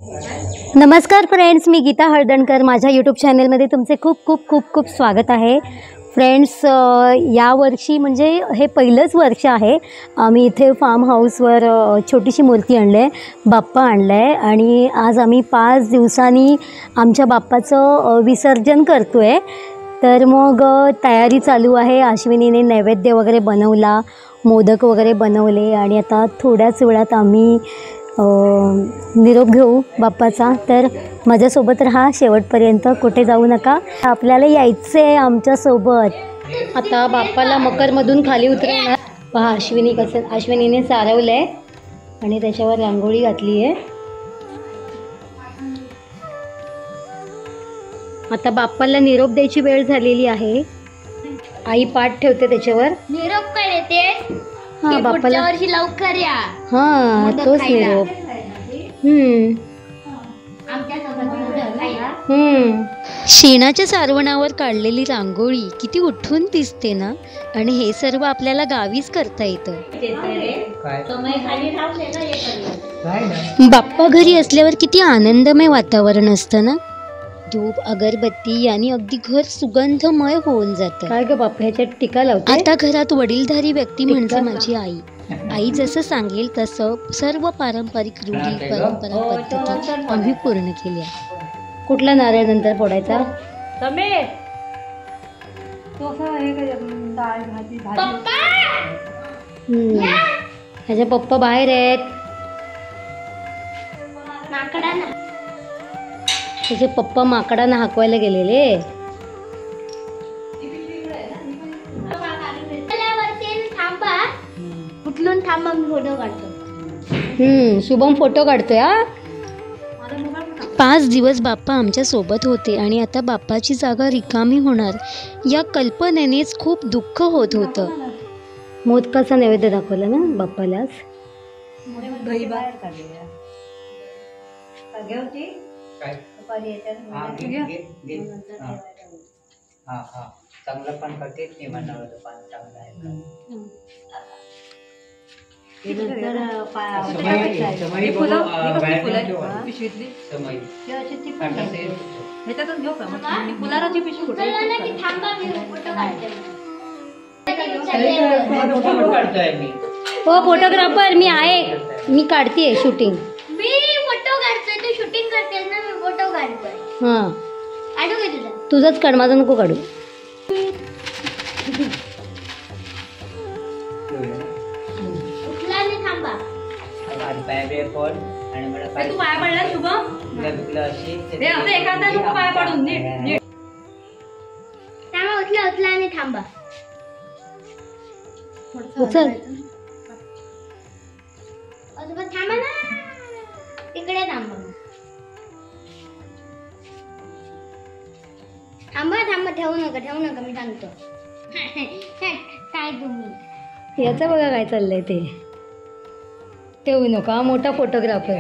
नमस्कार फ्रेंड्स, मी गीता हळदणकर. माझ्या यूट्यूब चॅनलमध्ये तुमचे खूप खूप खूप खूप स्वागत आहे. फ्रेंड्स, यावर्षी म्हणजे हे पहिलंच वर्ष आहे. आम्ही इथे फार्म हाऊसवर छोटीशी मूर्ती आणली आहे, बाप्पा आणला आहे आणि आज आम्ही 5 दिवसांनी आमच्या बाप्पाचं विसर्जन करतो आहे. तर मग तयारी चालू आहे. अश्विनीने नैवेद्य वगैरे बनवला, मोदक वगैरे बनवले आणि आता थोड्याच वेळात आम्ही निरोप घेऊ बाप्पाचा. तर माझ्यासोबत राहा शेवटपर्यंत, कुठे जाऊ नका, आपल्याला यायचं आहे आमच्यासोबत. आता बाप्पाला मकरमधून खाली उतरवणार. पहा अश्विनीने सारवलं आहे आणि त्याच्यावर रांगोळी घातली आहे. आता बाप्पाला निरोप द्यायची वेळ झालेली आहे. आई पाठ ठेवते त्याच्यावर. निरोप काय देते? हां, बाप्पाला वर्षी लवकर या. हां, तोच निरोप. शेणाच्या सारवणावर काढलेली रांगोळी किती उठून दिसते ना. आणि हे सर्व आपल्याला गावीच करता येतं. बाप्पा घरी असल्यावर किती आनंदमय वातावरण असतं ना. धूप, अगरबत्ती आणि अगदी घर सुगंधमय होऊन जातं. काय ग बाप्पा, ह्याच्यात टीका लावते. आता घरात वडीलधारी व्यक्ती म्हणजे माझी आई. आई जसं सांगेल तसं सर्व पारंपरिक रूढी परंपरा पद्धती आम्ही पूर्ण केल्या. कुठला नारळ नंतर फोडायचा? ह्याचे पप्पा बाहेर आहेत. त्याचे पप्पा माकडांना हाकवायला गेलेले. उठलून थांबा, मी फोटो काढतो. शुभम फोटो काढतोय. 5 दिवस बाप्पा आमच्या सोबत होते आणि आता बाप्पाची जागा रिकामी होणार या कल्पनेनेच खूप दुःख होत होतं. मोदकाचा नैवेद्य दाखवला ना बाप्पालाच. चांगलं पण करते ते म्हणावं पान चांगलं आहे. हो फोटोग्राफर मी आहे, मी काढतेय शूटिंग. मी फोटो काढतोय, तू शूटिंग करतेस ना, मी फोटो काढतोय. हां, काढू का तुझा? तुझाच काढ, माझा नको काढू. उठला आणि थांबा. तू पाया पडला शुभम? एखादा नको पाया पडून. नीट थांबा, उठला आणि थांबा. उचल. थांबा ना, तिकडे थांबा. थांबा, ठेवू नका, मी सांगतो. काय तुम्ही याचं बघा काय चाललंय ते. ठेवू नका, मोठा फोटोग्राफर.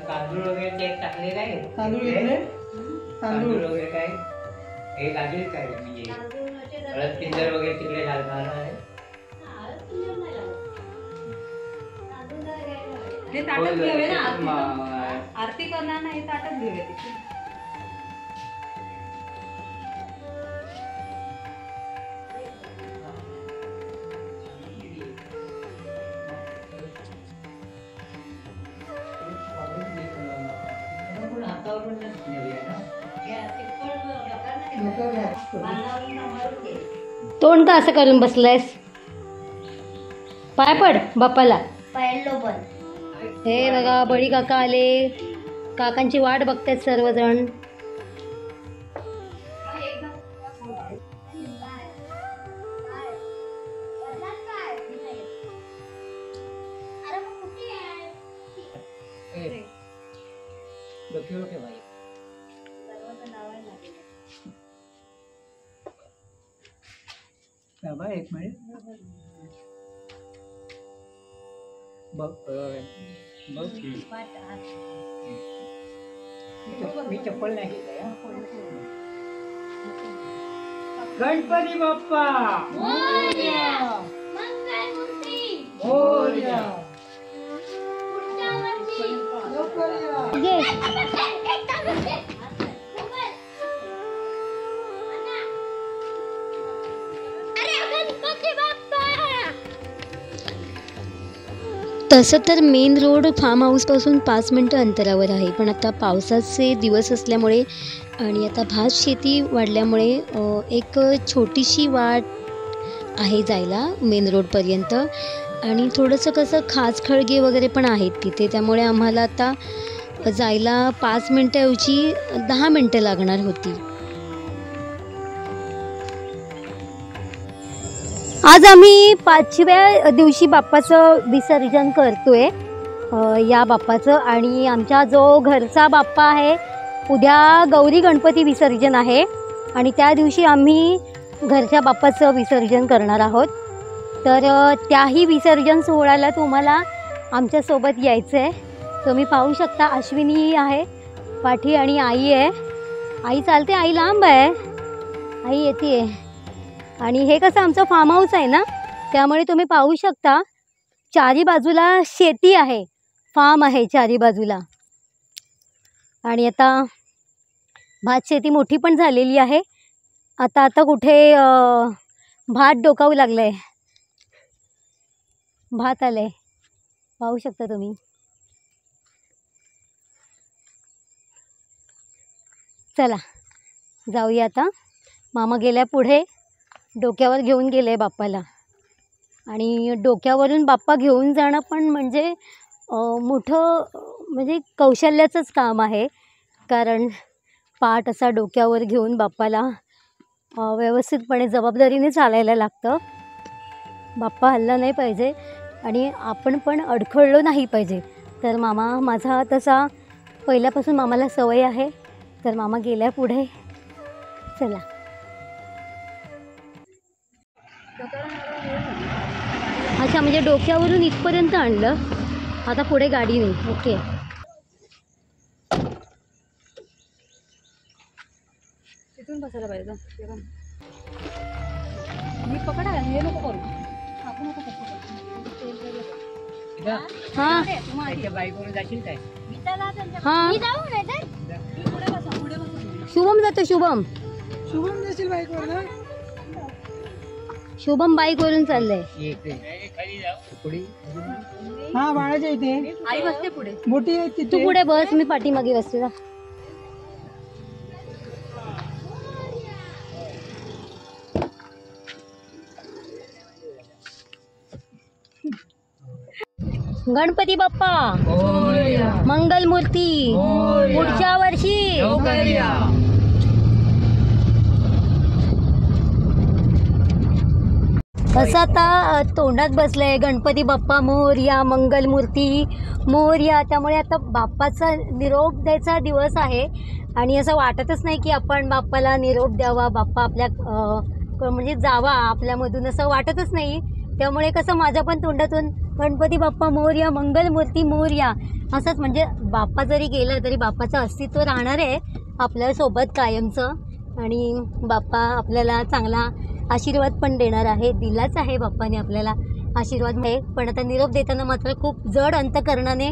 तांदूळ वगैरे ते टाकले काय? तांदूळ वगैरे काय हे लागेल काय म्हणजे हळद पिंजर वगैरे तिकडे घालणार आहे. हे ताटच घेऊया ना, आरती करणार नाही, ताटच घेऊया. तोंड का असं करून बसलायस? पाय पड बाप्पाला. पहिलो पण हे बघा, बडी काका आले. काकांची वाट बघतायत सर्वजण. एक मिनिट बघ. मी चप्पल नाही घेतली. गणपती बाप्पा मोरया. मंगलमूर्ती मोरया. घे. तसं तर मेन रोड फार्म हाऊसपासून 5 मिनटं अंतरावर आहे, पण आता पावसाचे दिवस असल्यामुळे आणि आता भात शेती वाढल्यामुळे एक छोटीशी वाट आहे जायला मेन रोडपर्यंत. आणि थोडंसं कसं खाचखळगे वगैरे पण आहेत तिथे, त्यामुळे आम्हाला आता जायला 5 मिनटाऐवजी 10 मिनटं लागणार होती. आज आम्ही 5व्या दिवशी बाप्पाचं विसर्जन करतोय या बाप्पाचं. आणि आमचा जो घरचा बाप्पा आहे, उद्या गौरी गणपती विसर्जन आहे आणि त्या दिवशी आम्ही घरच्या बाप्पाचं विसर्जन करणार आहोत. तर त्याही विसर्जन सोहळ्याला तुम्हाला आमच्यासोबत यायचं आहे. तुम्ही पाहू शकता अश्विनी आहे पाठी आणि आई आहे. आई चालते, आई लांब आहे, आई येते. आणि हे कसं आमचं फार्म हाऊस आहे ना, त्यामुळे तुम्ही पाहू शकता चारी बाजूला शेती आहे, फार्म आहे चारी बाजूला. आणि आता भात शेती मोठी पण झालेली आहे. आता कुठे भात डोकावू लागलं आहे, भात आलं आहे, पाहू शकता तुम्ही. चला जाऊया आता. मामा गेल्या पुढे, डोक्यावर घेऊन गेले बाप्पाला. आणि डोक्यावरून बाप्पा घेऊन जाणं पण म्हणजे मोठं म्हणजे कौशल्याचंच काम आहे, कारण पाठ असा डोक्यावर घेऊन बाप्पाला व्यवस्थितपणे जबाबदारीने चालायला लागतं. बाप्पा हलला नाही पाहिजे आणि आपण पण अडखळलो नाही पाहिजे. तर मामा माझा तसा पहिल्यापासून मामाला सवय आहे, तर मामा गेल्या पुढे. चला अच्छा, म्हणजे डोक्यावरून इथपर्यंत आणलं, आता पुढे गाडीने. ओके. तिथून बसायला पाहिजे. मी पकडा, हे नको करू, आपण नको पकडू. हां बाईकवरून जाशील काय? हां, शुभम जातो. शुभम जाशील बाईकवर ना? शुभम बाईकवरून चाललंय. हा, बाळाच्या इथे आई बसते पुढे. मोठी आहे तू तिथे. पुढे बस, मी पाठीमागे बसते. गणपती बाप्पा मंगलमूर्ती पुढच्या वर्षी. असं आता तोंडात बसलंय, गणपती बाप्पा मोरया, मंगलमूर्ती मोरया. त्यामुळे आता बाप्पाचा निरोप द्यायचा दिवस आहे आणि असं वाटतच नाही की आपण बाप्पाला निरोप द्यावा, बाप्पा आपल्या म्हणजे जावा आपल्यामधून, असं वाटतच नाही. त्यामुळे कसं माझ्या पण तोंडातून गणपती बाप्पा मोरया, मंगलमूर्ती मोरया असंच, म्हणजे बाप्पा जरी गेला तरी बाप्पाचं अस्तित्व राहणार आहे आपल्यासोबत कायमचं. आणि बाप्पा आपल्याला चांगला आशीर्वाद पण देणार आहे, दिलाच आहे बाप्पाने आपल्याला आशीर्वाद आहे. पण आता निरोप देताना मात्र खूप जड अंतकरणाने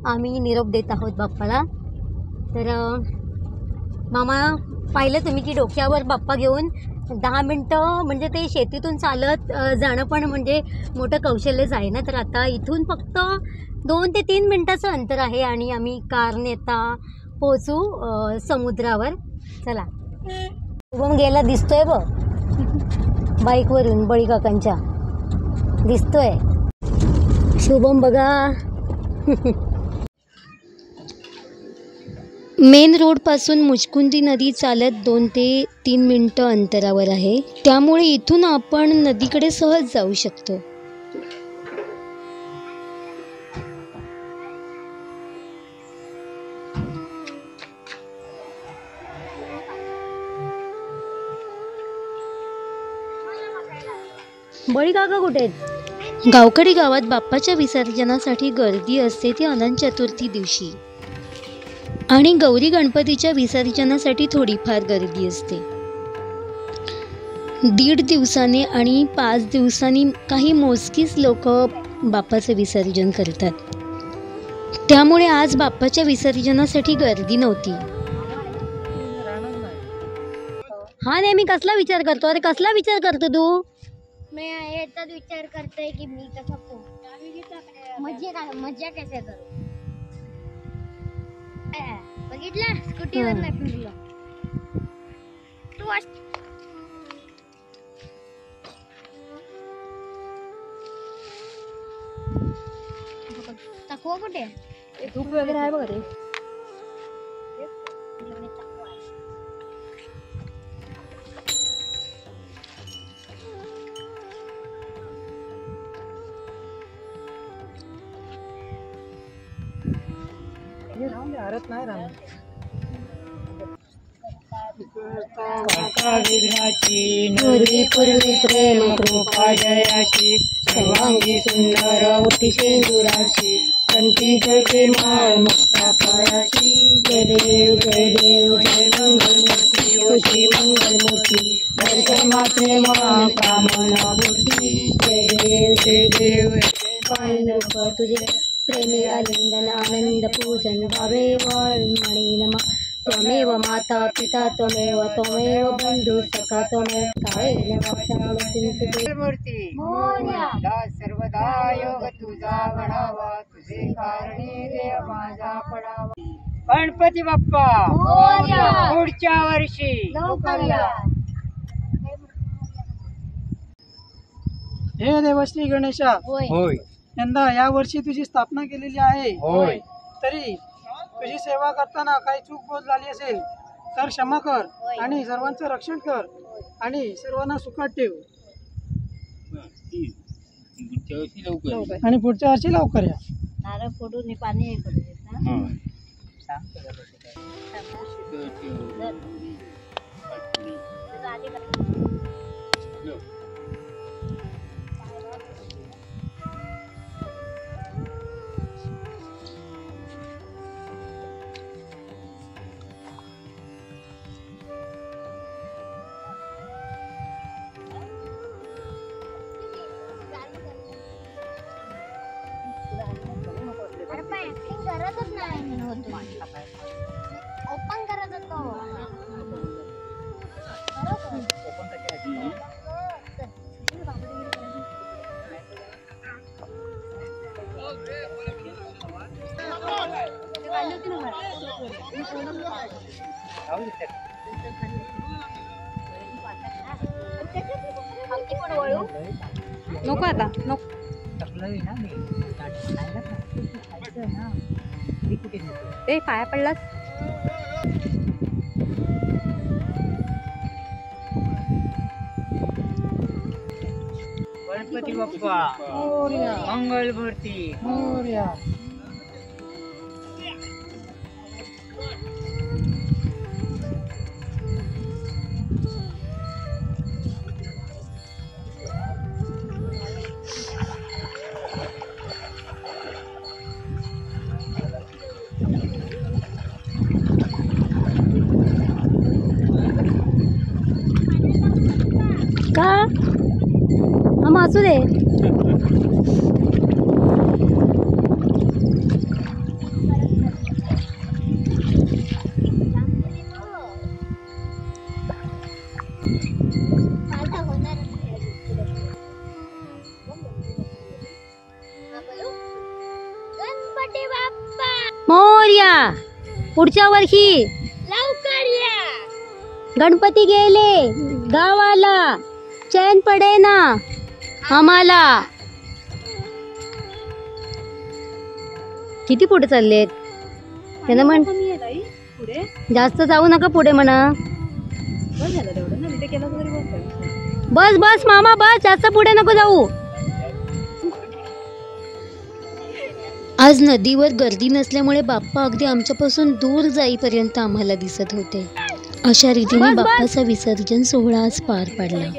आम्ही निरोप देत आहोत बाप्पाला. तर मामा पाहिलं तुम्ही की डोक्यावर बाप्पा घेऊन 10 मिनटं, म्हणजे ते शेतीतून चालत जाणं पण म्हणजे मोठं कौशल्यच आहे ना. तर आता इथून फक्त 2 ते 3 मिनटाचं अंतर आहे आणि आम्ही कारने आता पोहोचू समुद्रावर. चला. शुभम गेला दिसतोय बघ बाईकवरून, बळी काकांच्या दिसतोय शुभम बघा. मेन रोडपासून मुचकुंदी नदी चालत 2 ते 3 मिनटं अंतरावर आहे, त्यामुळे इथून आपण नदीकडे सहज जाऊ शकतो. बळी काका कुठे आहेत? गावकडी गावात बाप्पाच्या विसर्जनासाठी गर्दी असते ती अनंत चतुर्थी दिवशी, आणि गौरी गणपतीच्या विसर्जनासाठी थोडीफार गर्दी असते. 1.5 दिवसाने आणि 5 दिवसांनी काही मोजकीच लोक बाप्पाचे विसर्जन करतात. त्यामुळे आज बाप्पाच्या विसर्जनासाठी गर्दी नव्हती. हा नेहमी कसला विचार करतो? अरे कसला विचार करतो तू? मी याचाच विचार करते की मी कसा मजा कशा करू. बघितलं स्कूटीवर नाही फिरलो तू. तकवा कुठे? धूप वगैरे आहे बघा ते. हरत नाही राम. पूर्वी पूर्वी प्रेम कृपा जयाची सर्वांगी सुंदर होती शेंदुराची कंठी जळके माळ मुक्ता पायाची. जय देव जय देव जय मंगलमूर्ती ओशी मंगलमूर्ती दर्शन मात्रे मान कामना मूर्ती. जय देव पाय लोक तुझे प्रेमी आलिंगन आनंद पूजन भावे वाळमणी नमा. त्वमेव माता पिता त्वमेव त्वमेव बंधू सखा त्वमेव कायेन वाचा वसिंसते. मूर्ती सर्वदा योग तुझा घडावा तुझे कारणी देव माझा पडावा. गणपती बाप्पा पुढच्या वर्षी हे देवश्री गणेशा, होय यंदा या वर्षी तुझी स्थापना केलेली आहे. होय. तरी तुझी सेवा करताना काही चूक बोध झाली असेल तर क्षमा कर आणि सर्वांचं रक्षण कर आणि सर्वांना सुखात ठेव. आणि पुढच्या वर्षी लवकर या. नारळ फोडून पाणी हे करू देत. करतच नाही ओपन करत होतो. नको आता नको. ते पाया पडलास. गणपती बाप्पा मंगल मूर्ती. मोरया. का हा असू दे. गणपती बाप्पा मोरया. पुढच्या वर्षी लवकर या. गणपती गेले गावाला चैन पडे ना आम्हाला. किती पुढे चाललेत त्यांना म्हण. पुढे जास्त जाऊ नका पुढे म्हणा. बस झालं तेवढं ना. तिथे केलं तरी बस. बस बस मामा बस, जास्त पुढे नको जाऊ. आज नदीवर गर्दी नसल्यामुळे बाप्पा अगदी आमच्यापासून दूर जाईपर्यंत आम्हाला दिसत होते. अशा रीतीने बाप्पाचा विसर्जन सोहळा आज पार पडला.